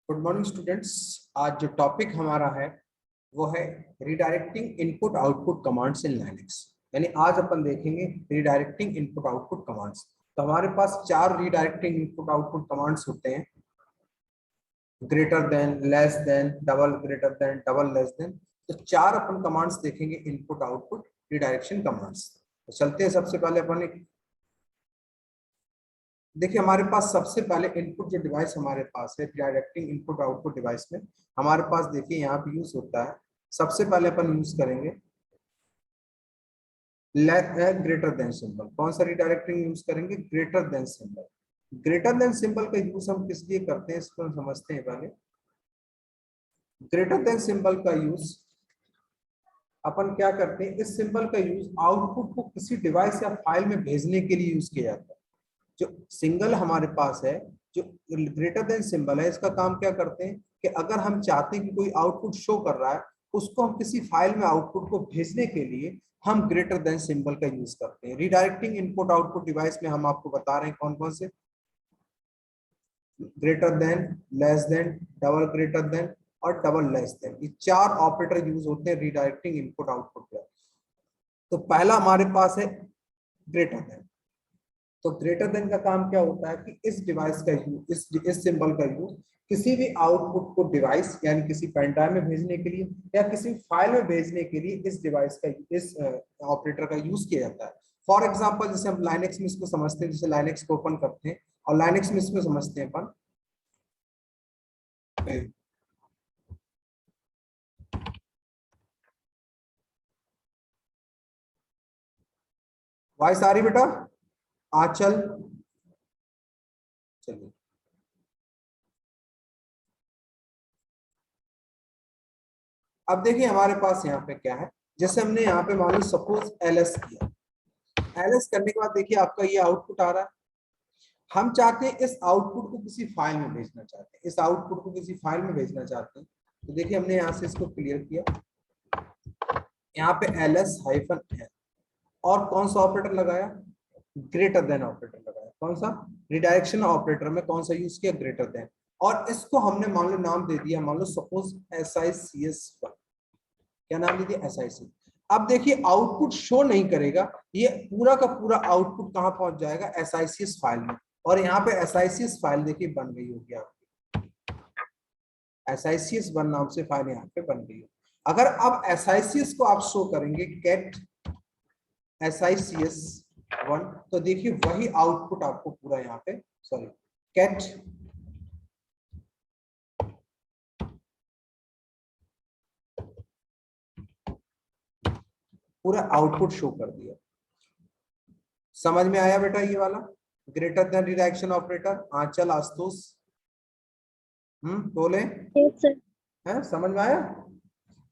Good morning students. आज जो topic हमारा है वो है redirecting input output commands in Linux. यानी आज अपन देखेंगे रीडायरेक्टिंग इनपुट आउटपुट कमांड्स। तो हमारे पास 4 रीडायरेक्टिंग इनपुट आउटपुट कमांड्स होते हैं, greater than, less than, double greater than, double less than. तो 4 अपन कमांड्स देखेंगे इनपुट आउटपुट रिडायरेक्शन कमांड्स। तो चलते हैं, सबसे पहले अपन देखिए हमारे पास सबसे पहले इनपुट जो डिवाइस हमारे पास है डायरेक्टिंग इनपुट आउटपुट डिवाइस में हमारे पास देखिए यहाँ पे यूज होता है। सबसे पहले अपन यूज करेंगे ग्रेटर देन सिंबल। कौन सा रिडायरेक्टिंग यूज करेंगे? Greater than symbol. Greater than symbol का यूज हम किस लिए करते हैं इसको हम समझते हैं पहले। ग्रेटर देन सिंबल का यूज अपन क्या करते हैं, इस सिंबल का यूज आउटपुट को किसी डिवाइस या फाइल में भेजने के लिए यूज किया जाता है। जो सिंगल हमारे पास है, जो ग्रेटर देन सिंबल है, इसका काम क्या करते हैं कि अगर हम चाहते हैं कि कोई आउटपुट शो कर रहा है, उसको हम किसी फाइल में आउटपुट को भेजने के लिए हम ग्रेटर देन सिंबल का यूज करते हैं। रिडायरेक्टिंग इनपुट आउटपुट डिवाइस में हम आपको बता रहे हैं कौन कौन से, greater than, less than, double greater than और डबल लेस देन। ये 4 ऑपरेटर यूज होते हैं रिडायरेक्टिंग इनपुट आउटपुट में। तो पहला हमारे पास है ग्रेटर देन। तो ग्रेटर देन का काम क्या होता है कि इस डिवाइस का यूज, इस सिंबल का यूज किसी भी आउटपुट को डिवाइस यानी किसी पेन ड्राइव में भेजने के लिए या किसी फाइल में भेजने के लिए इस डिवाइस का, इस ऑपरेटर का यूज किया जाता है। फॉर एग्जांपल जैसे हम लाइनेक्स में इसको समझते हैं, जैसे लाइनेक्स को ओपन करते हैं और लाइनेक्स में इसको समझते हैं अपन। वॉइस आ रही बेटा? आंचल चलिए, अब देखिए हमारे पास यहाँ पे क्या है। जैसे हमने यहाँ पे मान लो सपोज एलएस किया, एलएस करने के बाद देखिए आपका ये आउटपुट आ रहा है। हम चाहते हैं इस आउटपुट को किसी फाइल में भेजना चाहते हैं, इस आउटपुट को किसी फाइल में भेजना चाहते हैं। तो देखिए हमने यहाँ से इसको क्लियर किया, यहाँ पे एलएस हाइफन है और कौन सा ऑपरेटर लगाया? ग्रेटर देन ऑपरेटर लगाया। कौन सा? रिडायरेक्शन ऑपरेटर में कौन सा यूज किया? Greater than. और इसको हमने मान लो नाम दे दिया, मान लो सपोज SICS1। क्या नाम दे दिया? SIC। अब देखिए आउटपुट शो नहीं करेगा, ये पूरा का पूरा आउटपुट कहां पहुंच जाएगा? SICS फाइल में। और यहाँ पे SICS फाइल देखिए बन गई होगी आपकी, SICS1 नाम से फाइल यहाँ पे बन गई है। अगर अब SICS को आप शो करेंगे कैट SICS1, तो देखिए वही आउटपुट आपको पूरा यहाँ पे, सॉरी, कैट पूरा आउटपुट शो कर दिया। समझ में आया बेटा ये वाला ग्रेटर देन रिडायरेक्शन ऑपरेटर? आंचल, आशुतोष, बोले हैं, समझ में आया?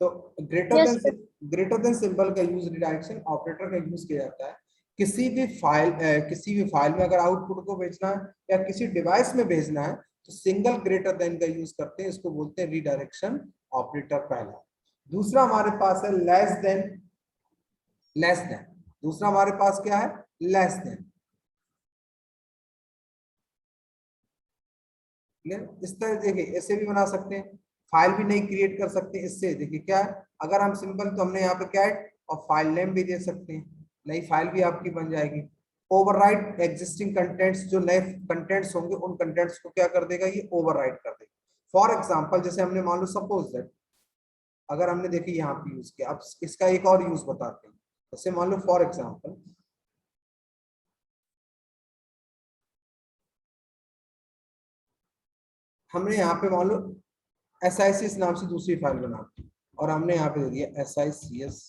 तो ग्रेटर देन सिंबल का यूज, रिडायरेक्शन ऑपरेटर का यूज किया जाता है किसी भी फाइल में अगर आउटपुट को भेजना है या किसी डिवाइस में भेजना है तो सिंगल ग्रेटर देन का यूज करते हैं, इसको बोलते हैं रिडायरेक्शन ऑपरेटर पहला। दूसरा हमारे पास है लेस देन। लेस देन दूसरा हमारे पास क्या है? Less than. इस तरह देखिए ऐसे भी बना सकते हैं, फाइल भी नहीं क्रिएट कर सकते इससे। देखिए क्या है, अगर हम सिंपल, तो हमने यहाँ पे कैट और फाइल नेम भी दे सकते हैं, नई फाइल भी आपकी बन जाएगी। ओवरराइट एग्जिस्टिंग कंटेंट्स, जो नए कंटेंट्स होंगे उन कंटेंट्स को क्या कर देगा? ये ओवरराइट कर देगा। फॉर एग्जांपल जैसे हमने मान लो सपोज दैट, अगर हमने देखिए यहाँ पे यूज किया, अब इसका एक और यूज बताते हैं। जैसे मान लो फॉर एग्जाम्पल हमने यहाँ पे मान लो SICS नाम से दूसरी फाइल बना दी और हमने यहाँ पे दे दिया SICS।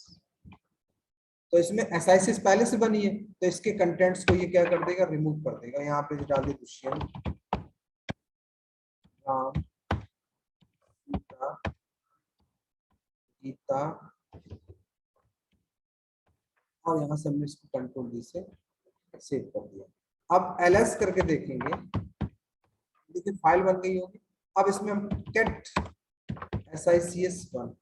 तो इसमें SICS पहले से बनी है, तो इसके कंटेंट्स को ये क्या कर देगा? रिमूव कर देगा। यहाँ पे डाल दिया दुष्यंत, राम, गीता, गीता, और यहाँ से हमने इसको कंट्रोल डी से सेव कर दिया। अब LS करके देखेंगे, देखिए फाइल बन गई होगी। अब इसमें हम कैट SICS1,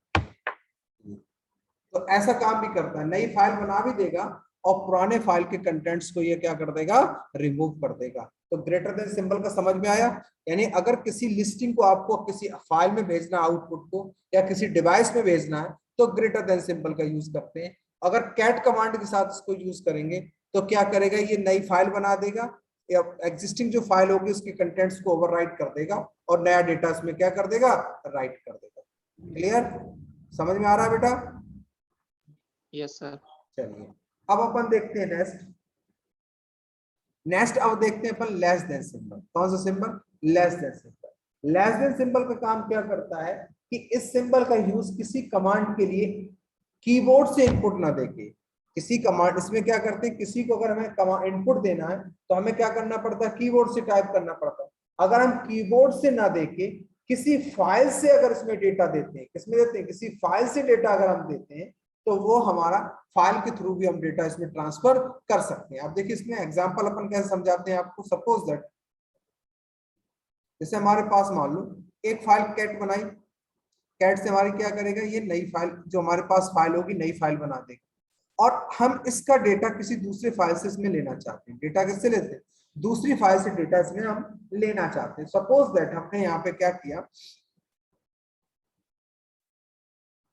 तो ऐसा काम भी करता है, नई फाइल बना भी देगा और पुराने फाइल के कंटेंट्स को ये क्या कर देगा? रिमूव कर देगा। तो ग्रेटर देन सिंबल का समझ में आया। यानी अगर किसी लिस्टिंग को आपको किसी फाइल में भेजना आउटपुट को या किसी डिवाइस में भेजना है तो ग्रेटर देन सिंबल का यूज करते हैं। अगर कैट कमांड के साथ इसको यूज करेंगे तो क्या करेगा, ये नई फाइल बना देगा या एग्जिस्टिंग जो फाइल होगी उसके कंटेंट्स को ओवरराइट कर देगा और नया डेटा इसमें क्या कर देगा, राइट कर देगा। क्लियर, समझ में आ रहा है बेटा? Yes sir. चलिए अब अपन देखते हैं नेक्स्ट अब देखते हैं अपन लेस देन सिंबल। कौन सा symbol? Less than symbol. Less than symbol का काम क्या करता है कि इस सिंबल का यूज किसी कमांड के लिए कीबोर्ड से इनपुट ना देके, किसी कमांड, इसमें क्या करते हैं, किसी को अगर हमें इनपुट देना है तो हमें क्या करना पड़ता है, कीबोर्ड से टाइप करना पड़ता है। अगर हम कीबोर्ड से ना देके किसी फाइल से अगर इसमें डेटा देते हैं, किसमें देते हैं, किसी फाइल से डेटा अगर हम देते हैं तो वो हमारा फाइल के थ्रू भी हम डेटा इसमें ट्रांसफर कर सकते हैं। अब देखिए इसमें एग्जांपल अपन कैसे समझाते हैं आपको। सपोज दैट जैसे हमारे पास मान लो एक फाइल कैट बनाई, कैट से हमारी क्या करेगा, ये नई फाइल जो हमारे पास फाइल होगी नई फाइल बना देगा और हम इसका डेटा किसी दूसरे फाइल से इसमें लेना चाहते हैं। डेटा किससे लेते हैं, दूसरी फाइल से डेटा इसमें हम लेना चाहते हैं। सपोज दैट हमने यहाँ पे क्या किया,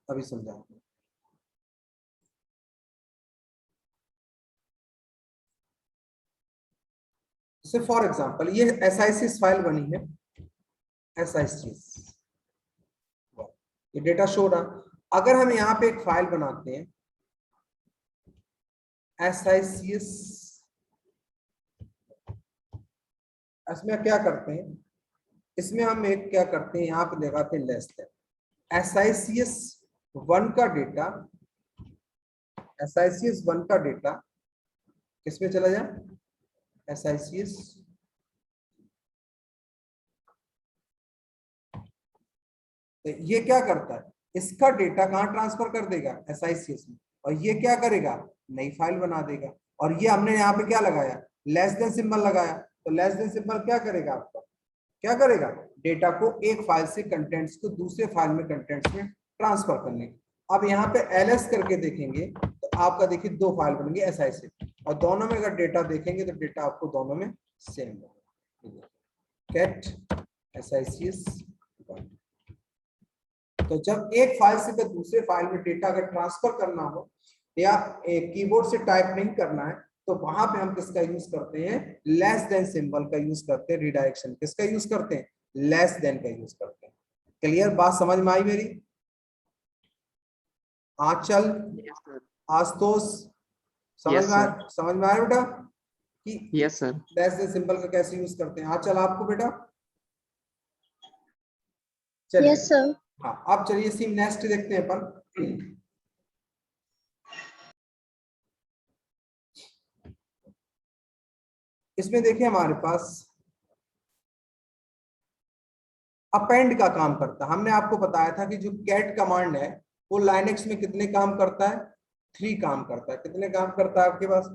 अभी समझाते हैं। जैसे फॉर एग्जांपल ये SICS फाइल बनी है, SICS, ये डेटा शो रहा। अगर हम यहाँ पे एक फाइल बनाते हैं SICS, इसमें क्या करते हैं, इसमें हम एक क्या करते हैं, यहाँ पे लगाते हैं लेस देन। SICS 1 का डेटा, SICS 1 का डेटा किसमें चला जाए, SICS ये क्या करता है, इसका डेटा कहाँ ट्रांसफर कर देगा, SICS में, और ये क्या करेगा, नई फाइल बना देगा। और ये हमने यहाँ पे क्या लगाया, लेस देन सिंबल लगाया। तो लेस देन सिंबल क्या करेगा, आपका क्या करेगा, डेटा को एक फाइल से कंटेंट्स को दूसरे फाइल में कंटेंट्स में ट्रांसफर करने। अब यहाँ पे LS करके देखेंगे तो आपका देखिए दो फाइल बनेंगे SICS, और दोनों में अगर डेटा देखेंगे तो डेटा आपको दोनों में सेम होगा, कैट SICS। तो जब एक फाइल से दूसरे फाइल में डेटा अगर ट्रांसफर करना हो या कीबोर्ड से टाइप नहीं करना है तो वहां पे हम किसका यूज करते हैं, लेस देन सिंबल का यूज करते हैं। रिडायरेक्शन किसका यूज करते हैं, लेस देन का यूज करते हैं। क्लियर, बात समझ में आई मेरी? आंचल, आशुतोष, समझ में आया बेटा कि yes sir. Less than symbol का कैसे यूज करते हैं? आंचल आपको बेटा? चलिए यस सर। हाँ, अब चलिए सीन नेक्स्ट देखते हैं अपन। इसमें देखिए हमारे पास अपेंड का काम करता है। हमने आपको बताया था कि जो कैट कमांड है वो लाइनेक्स में कितने काम करता है, 3 काम करता है। कितने काम करता है आपके पास,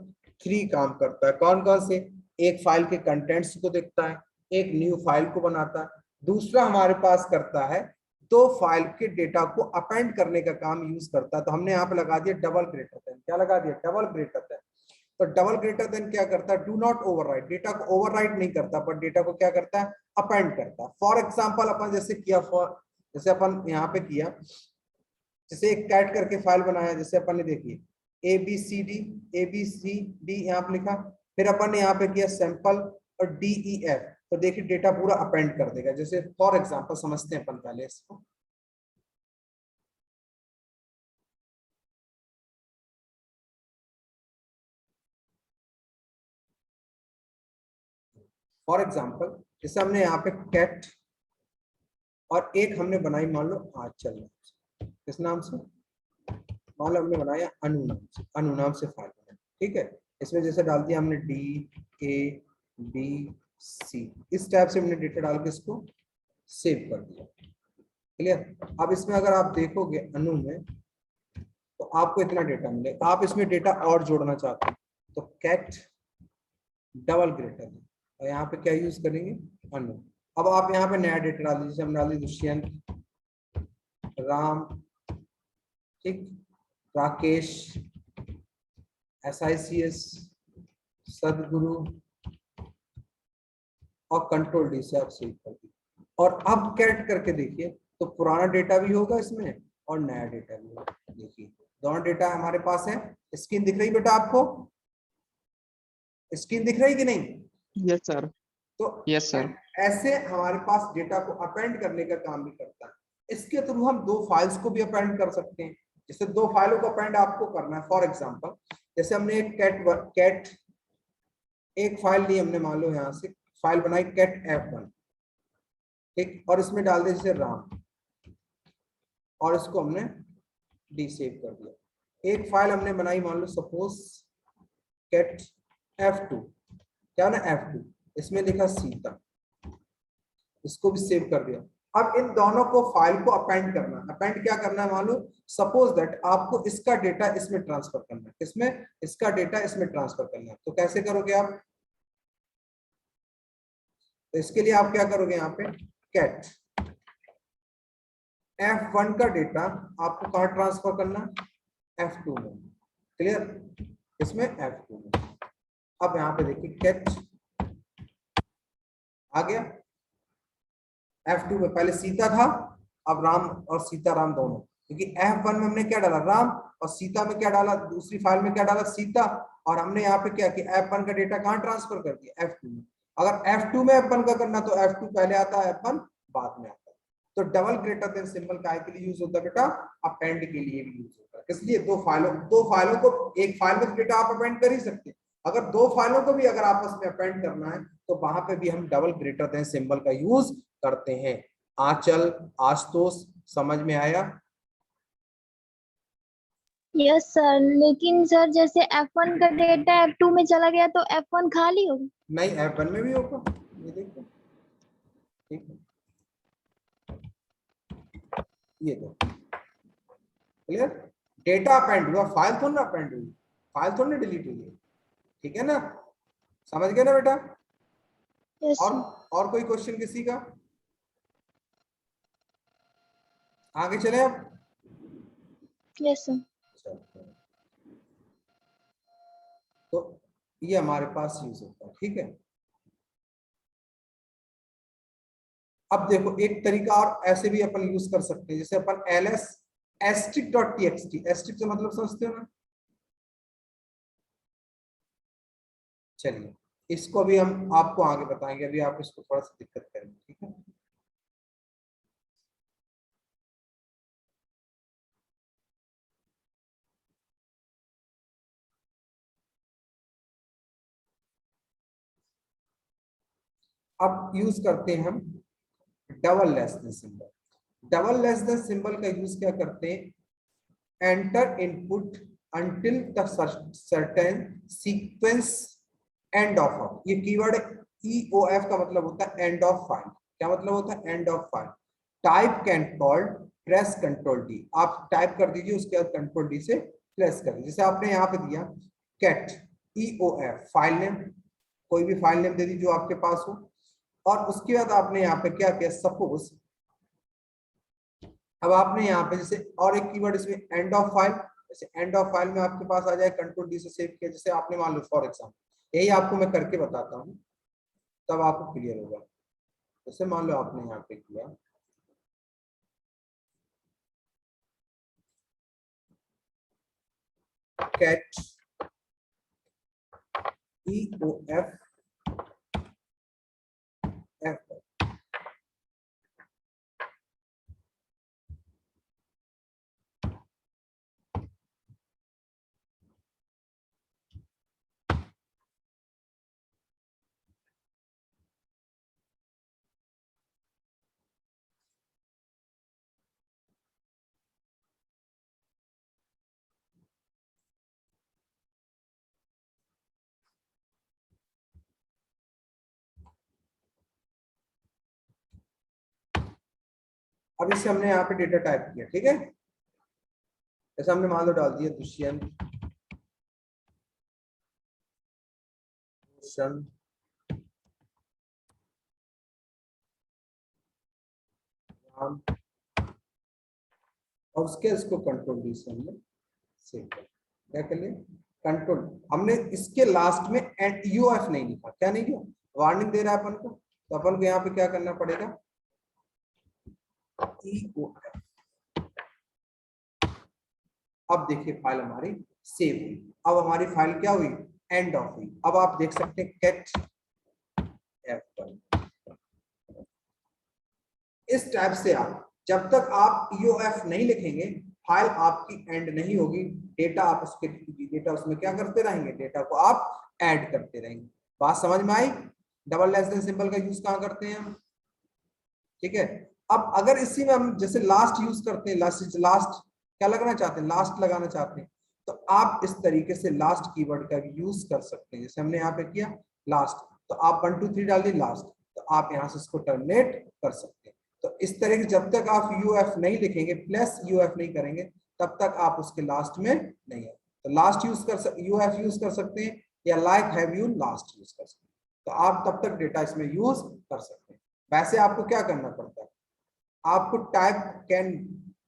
3 काम करता है। कौन कौन से, एक फाइल के कंटेंट्स को देखता है, एक न्यू फाइल को बनाता है, दूसरा हमारे पास करता है दो फाइल के डेटा को अपेंड करने का काम यूज करता है। तो हमने यहाँ पे लगा दिया डबल ग्रेटर देन। क्या लगा दिया, डबल ग्रेटर देन। तो डबल ग्रेटर देन क्या करता है, डू नॉट ओवरराइट, डेटा को ओवरराइट नहीं करता पर डेटा को क्या करता है, अपेंड करता है। फॉर एग्जांपल अपन जैसे किया, जैसे अपन यहाँ पे किया, जैसे एक कैट करके फाइल बनाया, जैसे अपन ने देखिए ABCD यहाँ पे लिखा, फिर अपन ने यहाँ पे किया सैंपल और DEF, तो देखिए डेटा पूरा अपेंड कर देगा। जैसे फॉर एग्जांपल समझते हैं अपन पहले इसको। फॉर एग्जांपल जैसे हमने यहाँ पे कैट और एक हमने बनाई मान लो आंचल, किस नाम से, मान लो हमने बनाया अनु नाम से, अनु नाम से फाइल बनाई, ठीक है। इसमें जैसे डाल दिया हमने DABC, इस टाइप से हमने डेटा डाल के इसको सेव कर दिया। क्लियर, अब इसमें अगर आप देखोगे अनु में तो आपको इतना डेटा मिलेगा। आप इसमें डेटा और जोड़ना चाहते हैं तो कैट डबल ग्रेटर, और यहाँ पे क्या यूज करेंगे, अनु। अब आप यहाँ पे नया डेटा डाल दीजिए, हम डाल दी दुष्यंत, राम, ठीक, राकेश, SICS, सदगुरु, और कंट्रोल डी से आप सेव कर दिए। और अब कैट करके देखिए तो पुराना डेटा भी होगा इसमें और नया डेटा भी होगा। देखिए दोनों डेटा हमारे पास है। स्क्रीन दिख रही बेटा आपको? स्क्रीन दिख रही कि नहीं? Yes sir. तो यस सर। ऐसे हमारे पास डेटा को अपेंड करने का काम भी करता है। इसके थ्रू हम दो फाइल्स को भी अपेंड कर सकते हैं। जैसे दो फाइलों को अपेंड आपको करना है, फॉर एग्जांपल जैसे हमने एक कैट एक फाइल ली हमने, मान लो यहाँ से फाइल बनाई कैट F1, ठीक, और इसमें डाल दे जैसे राम, और इसको हमने डी सेव कर दिया। एक फाइल हमने बनाई मान लो सपोज कैट F2, क्या ना F2, इसमें लिखा सीता, इसको भी सेव कर दिया। अब इन दोनों को फाइल को अपेंड करना है। अपेंड क्या करना है? मान लो सपोज दैट आपको इसका डेटा इसमें ट्रांसफर करना है, इसमें इसका डेटा इसमें ट्रांसफर करना है, तो कैसे करोगे आप? तो इसके लिए आप क्या करोगे? यहाँ पे कैट F1 का डेटा आपको कहाँ ट्रांसफर करना है? F2 में। क्लियर? इसमें F2 में। अब यहाँ पे देखिए कैट आ गया F2 में, पहले सीता था, अब राम और सीता राम दोनों, क्योंकि F1 में हमने क्या डाला? राम, और सीता में क्या डाला? दूसरी फाइल में क्या डाला? सीता। और हमने यहाँ पे क्या किया? F1 का डेटा कहाँ ट्रांसफर कर दिया? F2 में। अगर F2 में F1 का करना तो F2 पहले आता है, F1 बाद में आता है। तो डबल ग्रेटर देन सिंबल काय के लिए यूज होता है बेटा? अपेंड के लिए भी यूज होता है। इसलिए दो फाइलों को एक फाइल में डेटा आप अपेंड कर ही सकते हैं। अगर दो फाइलों को भी अगर आपस में अपेंड करना है तो वहां पे भी हम डबल ग्रेटर देन सिंबल का यूज करते हैं। आंचल, आशुतोष, समझ में आया? यस सर, लेकिन सर जैसे F1 का डेटा F2 में चला गया तो F1 खाली होगा? नहीं, F1 में भी होगा, ये देखो, ठीक है, ये देखो, क्लियर? डेटा अपेंड हुआ, फाइल थोड़ी ना अपेंड हुई, फाइल थोड़ी ना डिलीट हुई है, ठीक है ना? समझ गए ना बेटा? Yes sir. और कोई क्वेश्चन किसी का? आगे चले अब। Yes sir. तो ये हमारे पास यूज होता है, ठीक है। अब देखो एक तरीका और ऐसे भी अपन यूज कर सकते हैं, जैसे अपन ls *.txt, एस्ट्रिक का मतलब समझते हो ना? चलिए इसको भी हम आपको आगे बताएंगे, अभी आप इसको थोड़ा सा दिक्कत करेंगे, ठीक है। अब यूज करते हैं हम double less than symbol. Double less than symbol का यूज क्या करते हैं? Enter input until the certain sequence end of. ये कीवर्ड EOF का मतलब होता है एंड ऑफ फाइल। क्या मतलब होता है? End of file. Type can called press control D. आप टाइप कर दीजिए, उसके बाद कंट्रोल डी से प्रेस कर दीजिए। जैसे आपने यहाँ पे दिया कैट EOF फाइल नेम, कोई भी फाइल नेम दे दीजिए जो आपके पास हो, और उसके बाद आपने यहाँ पे क्या किया? सपोज अब आपने यहाँ पे जैसे और एक कीवर्ड इसमें एंड ऑफ फाइल, जैसे एंड ऑफ फाइल में आपके पास आ जाए कंट्रोल डी से सेव किया, जैसे आपने मान लो फॉर एग्जाम्पल, यही आपको मैं करके बताता हूँ तब आपको क्लियर होगा। जैसे मान लो आपने यहाँ पे किया कैट EOF F, अब इससे हमने यहाँ पे डेटा टाइप किया, ठीक है। जैसे हमने मान लो डाल दिया दुष्यंत राम, और उसके इसको कंट्रोल डी से हमने सेव कर, क्या कर लिया? कंट्रोल। हमने इसके लास्ट में EOF नहीं लिखा, क्या नहीं लिखा? वार्निंग दे रहा है अपन को, तो अपन को यहाँ पे क्या करना पड़ेगा, EOF। अब देखिए फाइल हमारी सेव हुई। अब हमारी फाइल क्या हुई, एंड ऑफ हुई। अब आप देख सकते हैं गेट F1। इस टाइप से आप जब तक आप EOF नहीं लिखेंगे फाइल आपकी एंड नहीं होगी। डेटा आप उसके डेटा उसमें क्या करते रहेंगे, डेटा को आप ऐड करते रहेंगे। बात समझ में आई। डबल लेस देन सिंबल का यूज कहाँ करते हैं हम, ठीक है। अब अगर इसी में हम जैसे लास्ट यूज करते हैं, लास्ट क्या लगाना चाहते हैं, लास्ट लगाना चाहते हैं, तो आप इस तरीके से लास्ट कीवर्ड का यूज कर सकते हैं। जैसे हमने यहाँ पे किया लास्ट, तो आप 1 2 3 डाल दिए लास्ट, तो आप यहाँ से इसको टर्मिनेट कर सकते हैं। तो इस तरह से जब तक आप UF नहीं लिखेंगे, प्लस UF नहीं करेंगे, तब तक आप उसके लास्ट में नहीं है। तो लास्ट यूज कर UF यूज कर सकते हैं, या like have you last use कर सकते हैं। तो आप तब तक डेटा इसमें यूज कर सकते हैं। वैसे आपको क्या करना पड़ता है, आपको type can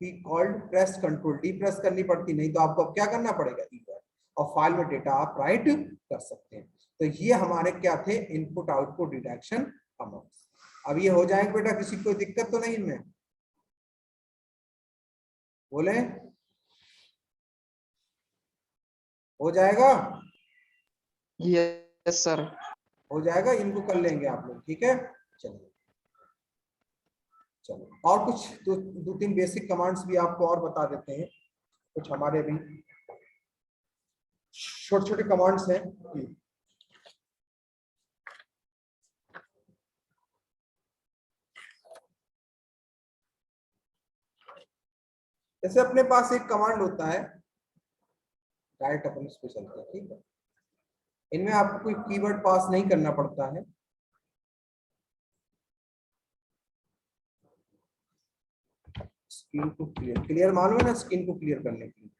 be called press control D press करनी पड़ती, नहीं तो आपको क्या करना पड़ेगा, EOF, और फाइल में डेटा आप राइट कर सकते हैं। तो ये हमारे क्या थे, इनपुट आउटपुट डिडक्शन अमाउंट्स। अब ये हो जाएंगे बेटा, किसी को दिक्कत तो नहीं इनमें, बोले हो जाएगा, यस सर। हो जाएगा, इनको कर लेंगे आप लोग, ठीक है। चलिए चलो, और कुछ दो तीन बेसिक कमांड्स भी आपको और बता देते हैं। कुछ हमारे भी छोटे छोटे कमांड्स हैं। जैसे अपने पास एक कमांड होता है, डायरेक्ट अपन इस पे चलते हैं, ठीक है। इनमें आपको कोई कीवर्ड पास नहीं करना पड़ता है। स्क्रीन को क्लियर, क्लियर मालूम है ना, स्क्रीन को क्लियर करने के लिए।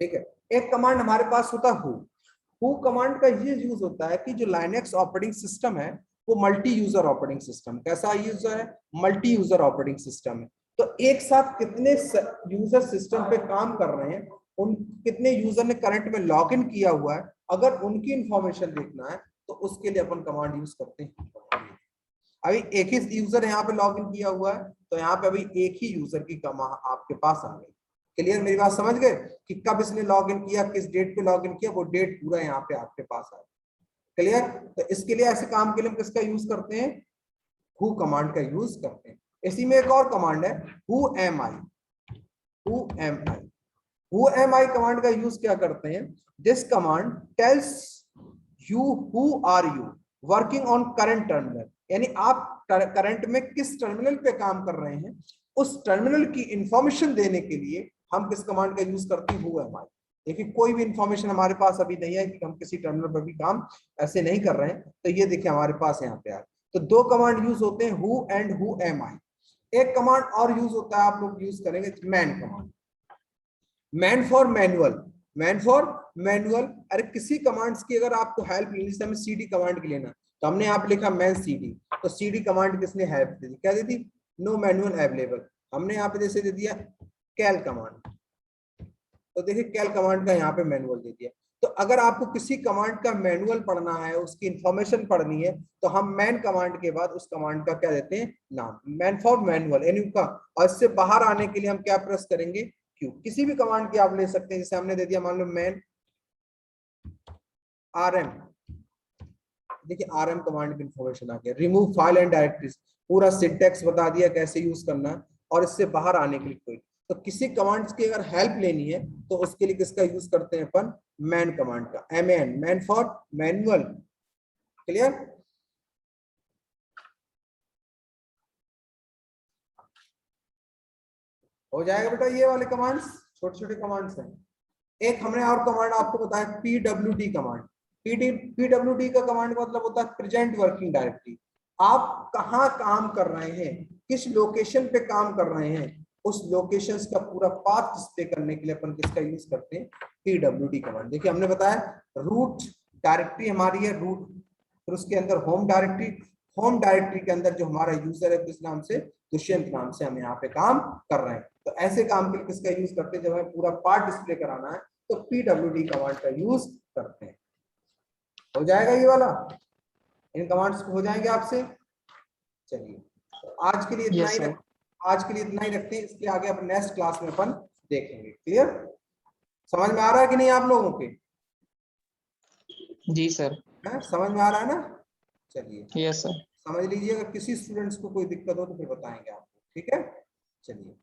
ठीक है, एक कमांड हमारे पास होता है हु कमांड का ये यूज होता है कि जो लाइनेक्स ऑपरेटिंग सिस्टम है वो मल्टी यूजर ऑपरेटिंग सिस्टम, कैसा यूजर है, मल्टी यूजर ऑपरेटिंग सिस्टम है। तो एक साथ कितने यूजर सिस्टम पे काम कर रहे हैं, उन कितने यूजर ने करंट में लॉग इन किया हुआ है, अगर उनकी इंफॉर्मेशन देखना है तो उसके लिए अपन कमांड यूज करते हैं। अभी एक ही यूजर यहाँ पे लॉग इन किया हुआ है, तो यहाँ पे अभी एक ही यूजर की कमांड आपके पास आ गई। क्लियर, मेरी बात समझ गए कि कब इसने लॉग इन किया, किस डेट पे लॉग इन किया, वो डेट पूरा यहाँ पे आपके पास आया। क्लियर, तो इसके लिए ऐसे काम के लिए हम किसका यूज करते हैं, हु कमांड का यूज करते हैं। इसी में एक और कमांड है who am I. Who am I, who am I command का यूज क्या करते हैं, this command tells you who are you working on current terminal, यानी आप करंट में किस टर्मिनल पे काम कर रहे हैं, उस टर्मिनल की इंफॉर्मेशन देने के लिए हम किस कमांड का यूज करते हैं, हु एम आई। देखिए कोई भी इंफॉर्मेशन हमारे पास अभी नहीं है कि हम किसी टर्मिनल पर भी काम ऐसे नहीं कर रहे हैं, तो ये देखिए हमारे पास यहाँ पे आ। तो दो कमांड यूज होते हैं, हु एंड हु एम आई। एक कमांड और यूज होता है, आप लोग यूज करेंगे man command. Man for manual, man for manual. अरे किसी कमांड्स की अगर आपको हेल्प लेनी, जैसे हमें CD कमांड की लेना, तो हमने यहाँ पे लिखा मैन CD, तो CD कमांड किसने हेल्प दे दी, क्या दे दी, नो मैनुअल अवेलेबल। हमने यहाँ पे जैसे दे दिया कैल कमांड, तो देखिए कैल कमांड का यहाँ पे मैनुअल दे दिया। तो अगर आपको किसी कमांड का मैनुअल पढ़ना है, उसकी इंफॉर्मेशन पढ़नी है, तो हम मैन कमांड के बाद उस कमांड का क्या देते हैं, नाम, मैन फॉर मैनुअल यानी का। और इससे बाहर आने के लिए हम क्या प्रेस करेंगे, क्यू। किसी भी कमांड की आप ले सकते हैं, जैसे हमने दे दिया मान लो मैन RM, देखिए RM कमांड की इंफॉर्मेशन आ गया, रिमूव फाइल एंड डायरेक्टरीज, पूरा सिंटैक्स बता दिया कैसे यूज करना है, और इससे बाहर आने के लिए कोई। तो किसी कमांड्स की अगर हेल्प लेनी है तो उसके लिए किसका यूज करते हैं अपन, मैन कमांड का, MAN, man for manual. Clear, हो जाएगा बेटा। ये वाले कमांड्स छोटे छोटे कमांड्स हैं। एक हमने और कमांड आपको बताया PWD कमांड। PWD का कमांड का मतलब होता है प्रेजेंट वर्किंग डायरेक्टरी। आप कहाँ काम कर रहे हैं, किस लोकेशन पे काम कर रहे हैं, उस लोकेशंस का पूरा पाथ डिस्प्ले करने के लिए अपन किसका यूज करते हैं, PWD कमांड। देखिए हमने बताया रूट डायरेक्टरी हमारी है रूट, फिर उसके अंदर होम डायरेक्टरी, होम डायरेक्टरी के अंदर जो हमारा यूजर है किस नाम से, दुष्यंत नाम से हम यहाँ पे काम कर रहे हैं। तो ऐसे काम के लिए किसका यूज करते हैं, जब हमें पूरा पार्ट डिस्प्ले कराना है तो pwd कमांड का यूज करते हैं। हो जाएगा ये वाला, इन कमांड्स हो जाएंगे आपसे। चलिए तो आज के लिए इतना Yes, ही sir. आज के लिए इतना ही रखते हैं, इसके आगे अपन नेक्स्ट क्लास में अपन देखेंगे। क्लियर? समझ में आ रहा है कि नहीं आप लोगों के? जी सर। समझ में आ रहा है ना? चलिए यस सर। समझ लीजिए, अगर किसी स्टूडेंट्स को कोई दिक्कत हो तो फिर बताएंगे आपको। ठीक है, चलिए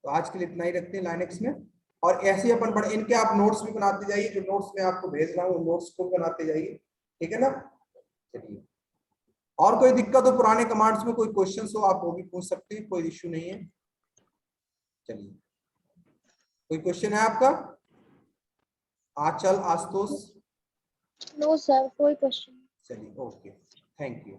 तो आज के लिए इतना ही रखते हैं लाइनेक्स में। और ऐसे ही अपन बड़े इनके आप नोट्स भी बनाते जाइए, जो नोट्स मैं आपको भेज रहा हूँ नोट्स को बनाते जाइए। ठीक है ना? चलिए, और कोई दिक्कत हो पुराने कमांड्स में, कोई क्वेश्चंस हो आप वो भी पूछ सकते हैं, कोई इश्यू नहीं है। चलिए, कोई क्वेश्चन है आपका? आचल, आशुतोष? नो सर, कोई क्वेश्चन। चलिए, ओके, थैंक यू।